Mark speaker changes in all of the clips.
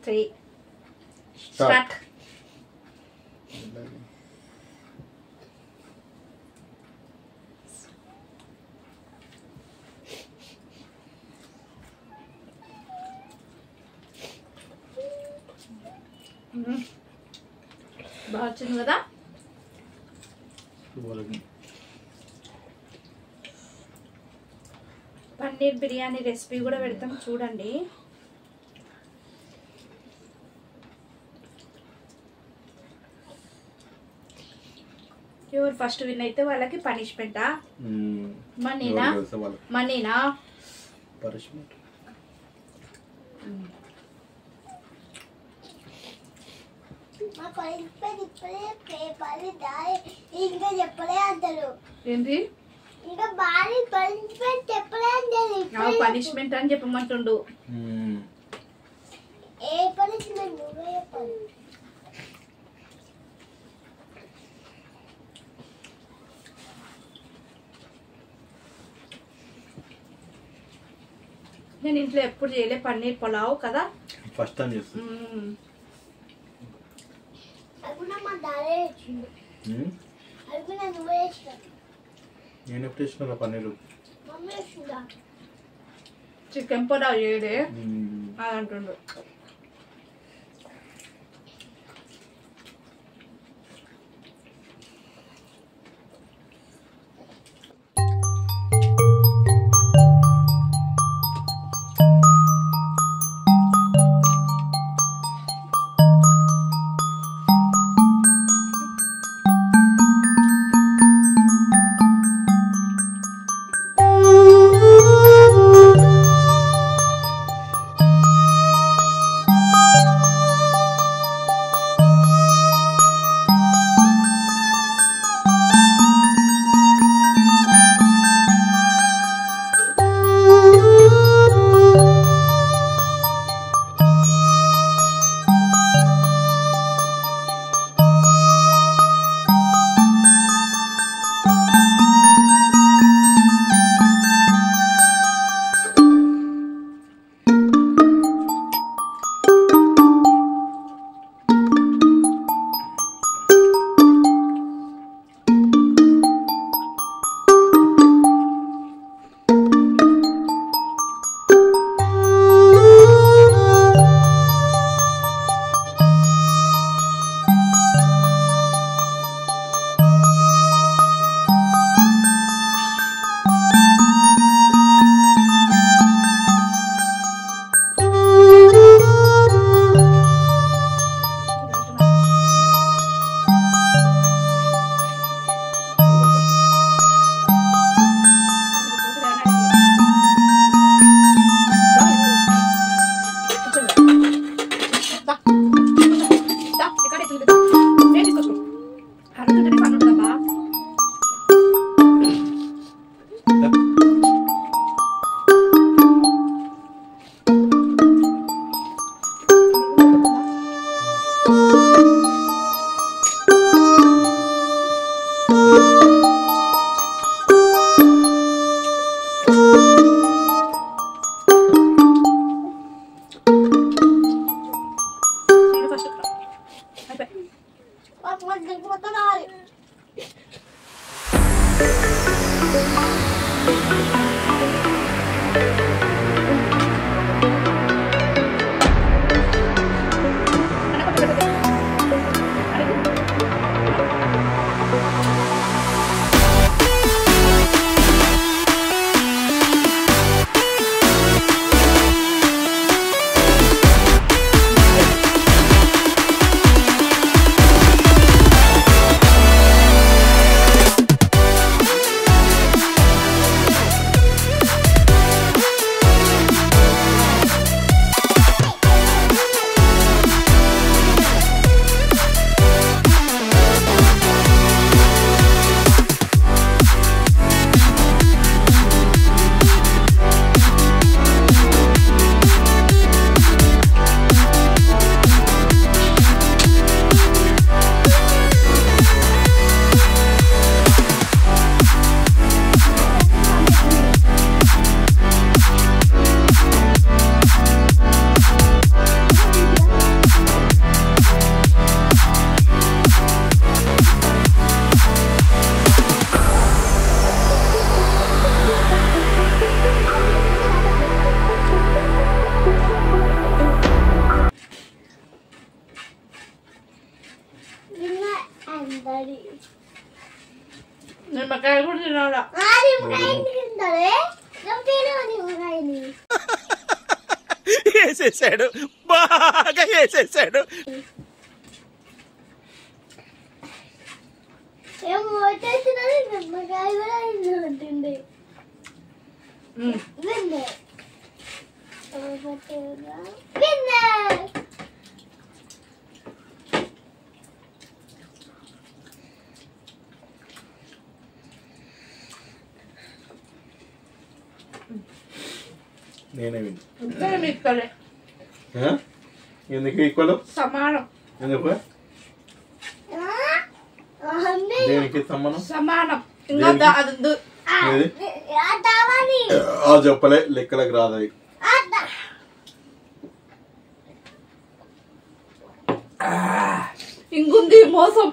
Speaker 1: 3 start. బాగా వచ్చింది కదా. పన్నీర్ బిర్యానీ రెసిపీ కూడా పెడతాం చూడండి. ఎవరు ఫస్ట్ విన్ అయితే వాళ్ళకి పనిష్మెంటా? మనీనా? మనీనా?
Speaker 2: పనిష్మెంట్.
Speaker 3: ఇంకా చెప్పలే అంటారు.
Speaker 1: ఏంటి
Speaker 3: ఇంకా భారీ పనిష్మెంట్ చెప్పలే అంటారు.
Speaker 1: పనిష్మెంట్ అని చెప్పమంటుండు.
Speaker 3: ఏ పనిష్మెంట్ నువ్వే చెప్పాలి.
Speaker 1: నేను ఇంట్లో ఎప్పుడు చేయలే పన్నీర్ పులావ్ కదా,
Speaker 2: ఫస్ట్ టైం చేస్తాను.
Speaker 3: మా డాడీ వచ్చింది. అడుగునా నువ్వే చేస్తావు.
Speaker 2: నేను ఎప్పుడు చేసిన పన్నీరు?
Speaker 3: మమ్మీ వచ్చిందా?
Speaker 1: చికెన్ పులావ్ చేయలే అని అంటుండు.
Speaker 3: డాడీ
Speaker 1: నిమ్మకాయ కూడా తినాలా.
Speaker 2: వేసేసాడు, బాగా వేసేసాడు.
Speaker 3: నిమ్మకాయ కూడా ఉంటుంది.
Speaker 2: నేనే విని
Speaker 1: ఇద్దరం ఈక్వలే.
Speaker 2: ఎందుకు ఈక్వల్?
Speaker 1: సమానం.
Speaker 2: ఎందుకు? దేనికి సమానం?
Speaker 1: సమానం. ఇంకా అది ఉంది.
Speaker 2: ఏది? చెప్పలే, లెక్కలకు రాదు అది.
Speaker 1: ఇంకుంది మోసం.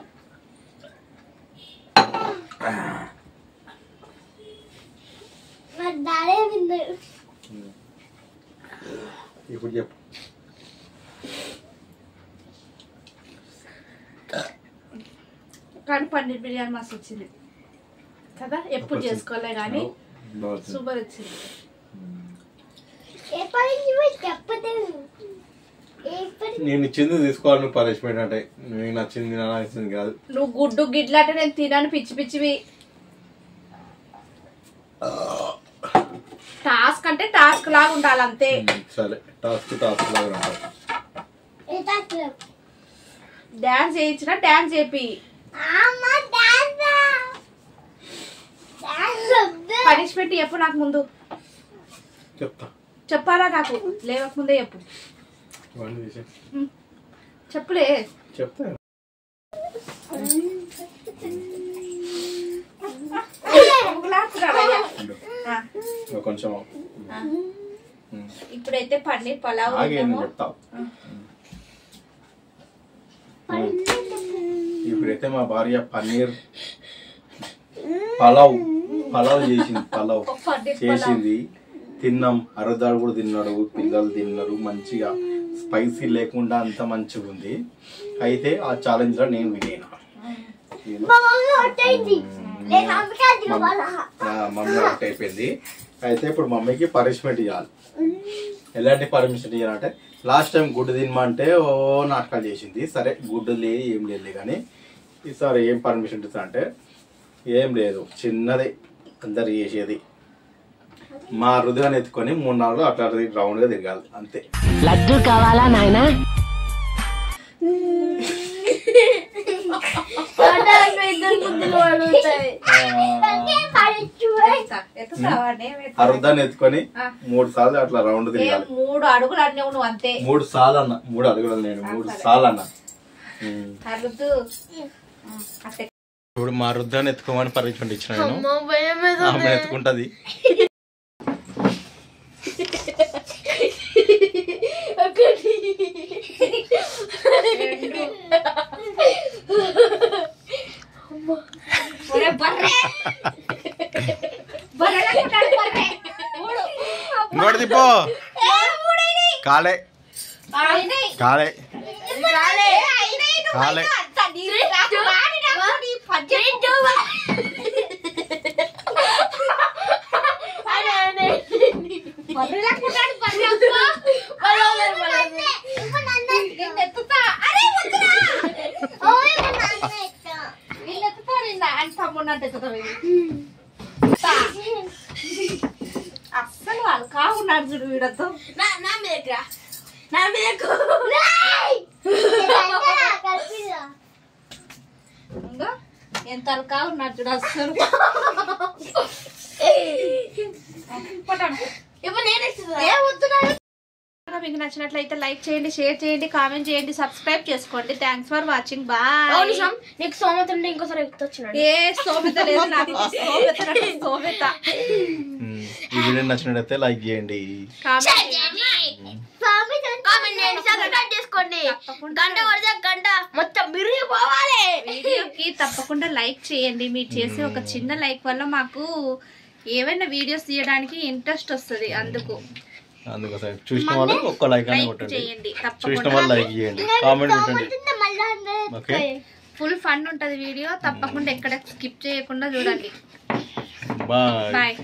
Speaker 2: ఇప్పుడు చెప్పు.
Speaker 1: కానీ పన్నీర్ బిర్యానీ మస్తు వచ్చింది కదా. ఎప్పుడు చేసుకోలే కానీ సూపర్ వచ్చింది.
Speaker 2: నేను ఇచ్చింది తీసుకోవాలని పనిష్మెంట్ అంటే నేను నచ్చింది నచ్చింది కాదు.
Speaker 1: నువ్వు గుడ్డు గిడ్లంటే నేను తినను పిచ్చి పిచ్చివి. టాస్క్ అంటే టాస్క్ లాగా ఉండాలి అంతే.
Speaker 2: సరే, టాస్క్ టాస్క్ లాగా ఉండాలి.
Speaker 1: డాన్స్ చేయించిన డాన్స్ చేపి. పనిష్మెంట్ చెప్పు నాకు ముందు.
Speaker 2: చెప్తా.
Speaker 1: చెప్పాలా నాకు? లేవక ముందే చెప్పు. చెప్పులే.
Speaker 2: చెప్తా. కొంచెం
Speaker 1: ఇప్పుడైతే పన్నీర్ పలావ్
Speaker 2: చెప్తా. ఇప్పుడైతే మా భార్య పన్నీర్ పలావ్ చేసింది. పలావ్ చేసింది, తిన్నాం. అరదాడు కూడా తిన్నాడు, పిల్లలు తిన్నారు. మంచిగా స్పైసీ లేకుండా అంత మంచిగా ఉంది. అయితే ఆ ఛాలెంజ్ లో నేను వినేనా. మమ్మీ అవుట్ అయిపోయింది. అయితే ఇప్పుడు మమ్మీకి పనిష్మెంట్ ఇవ్వాలి. ఎలాంటి పనిష్మెంట్ ఇవ్వాలంటే, లాస్ట్ టైం గుడ్డు తినమంటే ఓ నాటకాలు చేసింది. సరే గుడ్డు ఏం లేదు కానీ ఈసారి ఏం పర్మిషన్ ఇస్తా అంటే ఏం లేదు, చిన్నది అందరు చేసేది. మా హృదయాన్ని ఎత్తుకొని 3-4 అట్లా రౌండ్ గా తిరగాలి అంతే.
Speaker 4: లడ్డు కావాలా నాయనా?
Speaker 2: హృదయాన్ని ఎత్తుకొని 3 సార్లు అట్లా రౌండ్ తిరగాలి.
Speaker 1: 3 అడుగులు అన్నావు నువ్వు అంతే.
Speaker 2: 3 సార్లు అన్న. 3 అడుగులు నేను 3 సార్లు అన్నా. ఇప్పుడు మా వృద్ధాన్ని ఎత్తుకోమని పర్మిషన్ ఇచ్చిన నేను. ఆమె ఎత్తుకుంటది. ఇంకోటి తిప్పో. కాలే కాలే కాలే.
Speaker 1: అస్సలు వాళ్ళు కాకున్నాడు చూడు వీడతో. ఎంత అల్కా ఉన్నాడు చూడు అస్సలు. మీకు నచ్చినట్లయితే లైక్ చేయండి, షేర్ చేయండి, కామెంట్ చేయండి, సబ్స్క్రైబ్ చేసుకోండి. Thanks for watching. బాయ్.
Speaker 3: నీకు సోమత ఉంటే ఇంకోసారి వచ్చినాడు.
Speaker 1: ఏ సోమత లేదు నాకు. సోమత.
Speaker 2: ఈ వీడియో నచ్చినట్లయితే లైక్ చేయండి,
Speaker 3: గంట మొత్తం విరిగిపోవాలి.
Speaker 1: వీడియోకి తప్పకుండా లైక్ చేయండి. మీరు చేసే ఒక చిన్న లైక్ వల్ల మాకు ఏవైనా వీడియోస్ తీయడానికి ఇంట్రెస్ట్ వస్తుంది.
Speaker 2: అందుకోసం చూసిన వాళ్ళు ఒక్క లైక్ అని కొట్టండి.
Speaker 1: చేయండి.
Speaker 2: చూసిన వాళ్ళు లైక్ చేయండి, కామెంట్ పెట్టండి. ఓకే.
Speaker 1: ఫుల్ ఫన్ ఉంటది వీడియో, తప్పకుండా ఎక్కడ స్కిప్ చేయకుండా చూడండి.
Speaker 2: బాయ్.
Speaker 1: బాయ్.